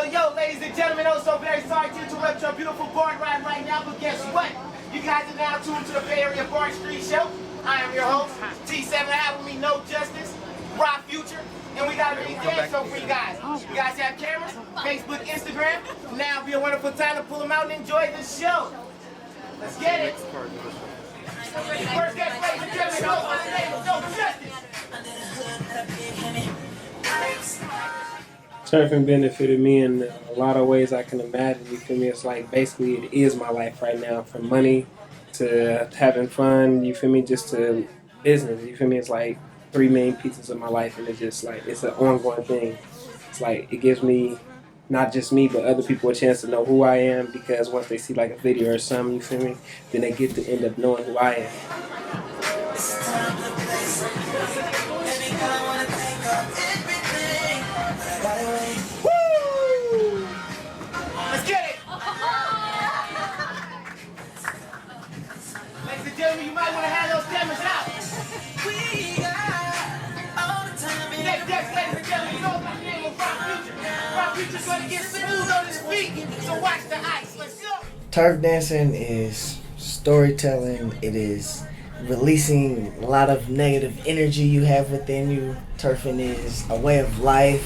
Yo, ladies and gentlemen, I'm so very sorry to interrupt your beautiful board ride right now, but guess what? You guys are now tuned to the Bay Area Bar Street Show. I am your host, T7. I have with me No Justice, Rock Future, and we got a big dance show for you guys. You guys have cameras, Facebook, Instagram. Now it'll be a wonderful time to pull them out and enjoy the show. Let's get it. First guest, ladies and gentlemen, host by the name of No Justice. Surfing benefited me in a lot of ways I can imagine. You feel me? It's like basically it is my life right now, from money to having fun. You feel me? Just to business. You feel me? It's like three main pieces of my life, and it's just like it's an ongoing thing. It's like it gives me, not just me, but other people a chance to know who I am, because once they see like a video or something, you feel me? Then they get to end up knowing who I am. You might want to have those cameras out. Next, ladies and gentlemen, you know my name is Rock Future. Rock Future's going to get smooth on his feet, so watch the ice. Let's go. Turf dancing is storytelling. It is releasing a lot of negative energy you have within you. Turfing is a way of life.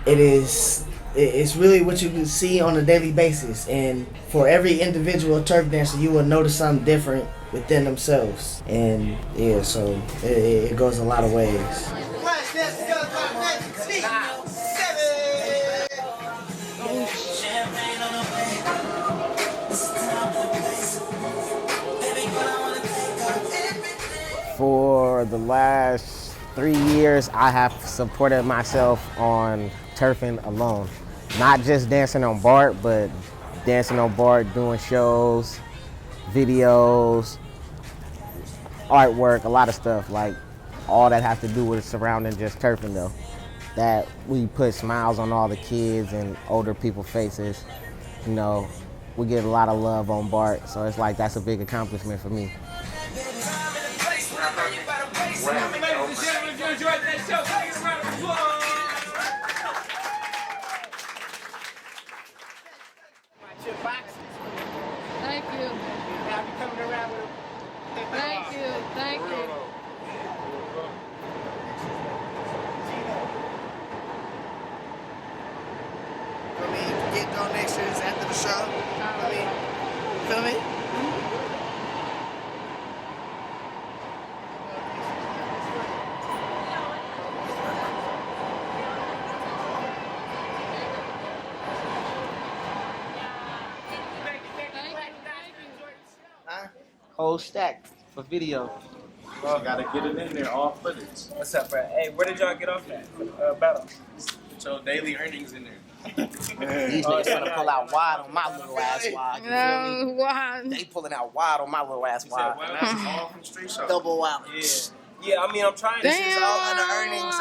It's really what you can see on a daily basis, and for every individual turf dancer, you will notice something different within themselves. And yeah, so it goes a lot of ways. For the last 3 years, I have supported myself on turfing alone. Not just dancing on BART, but dancing on BART, doing shows, videos, artwork, a lot of stuff, like all that has to do with surrounding just turfing though. That we put smiles on all the kids and older people's faces. You know, we get a lot of love on BART, so it's like that's a big accomplishment for me. Thank you. Thank you. Thank you. Feel me? Get donations after the show. Feel me? Whole stack for video. Y'all gotta get it in there, all footage. What's up, bro? Hey, where did y'all get off that battle? Put your daily earnings in there. These niggas trying to pull out wide on my little ass wide. You feel me? Why? They pulling out wide on my little ass wide. And that's all from Street Show. Double out. Yeah, I mean, I'm trying to. This is all on the earnings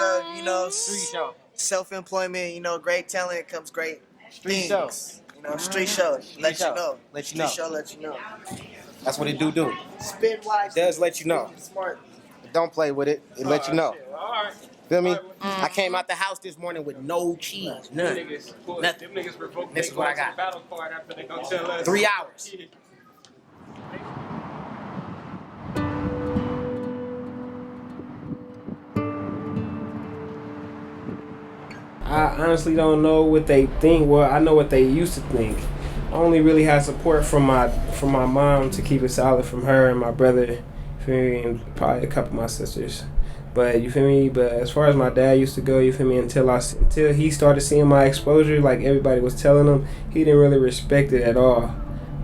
of, Street Show. self-employment, great talent comes great Street things. Street show. Let you know. Let you know. Street show let you know. That's what it do. Spin wise. It does let you know. Smart. Don't play with it. It let you know. All right. Feel me? I came out the house this morning with no cheese. None. Them niggas revoked This is what I got. battle card after they go tell us. 3 hours. I honestly don't know what they think. Well, I know what they used to think. I only really had support from my mom to keep it solid, from her and my brother, you feel me, and probably a couple of my sisters. But you feel me? But as far as my dad used to go, you feel me, until he started seeing my exposure, like everybody was telling him, he didn't really respect it at all.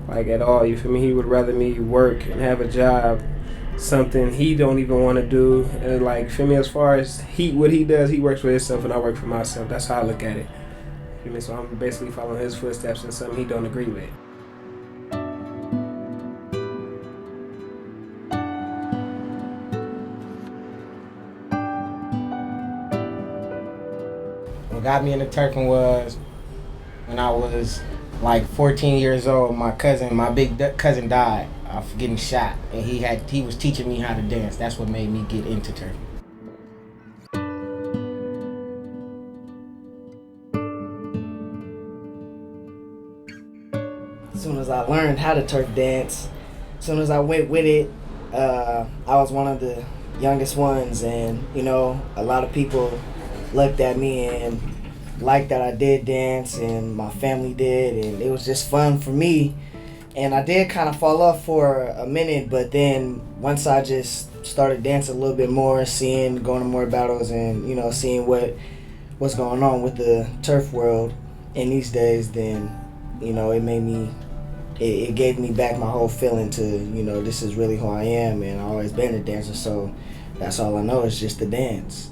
Like at all, you feel me? He would rather me work and have a job, something he don't even want to do. And like, feel me, as far as what he does, he works for himself and I work for myself. That's how I look at it. Feel me? So I'm basically following his footsteps in something he don't agree with. What got me into turfing was when I was like 14 years old. My big cousin died of getting shot, and he was teaching me how to dance. That's what made me get into turfing. as soon as I learned how to turf dance, as soon as I went with it, I was one of the youngest ones, and you know, a lot of people looked at me and liked that I did dance, and my family did, and it was just fun for me. And I did kind of fall off for a minute, but then once I just started dancing a little bit more, going to more battles, and you know, seeing what's going on with the turf world in these days, then you know, it gave me back my whole feeling to, you know, this is really who I am, and I've always been a dancer, so that's all I know is just the dance.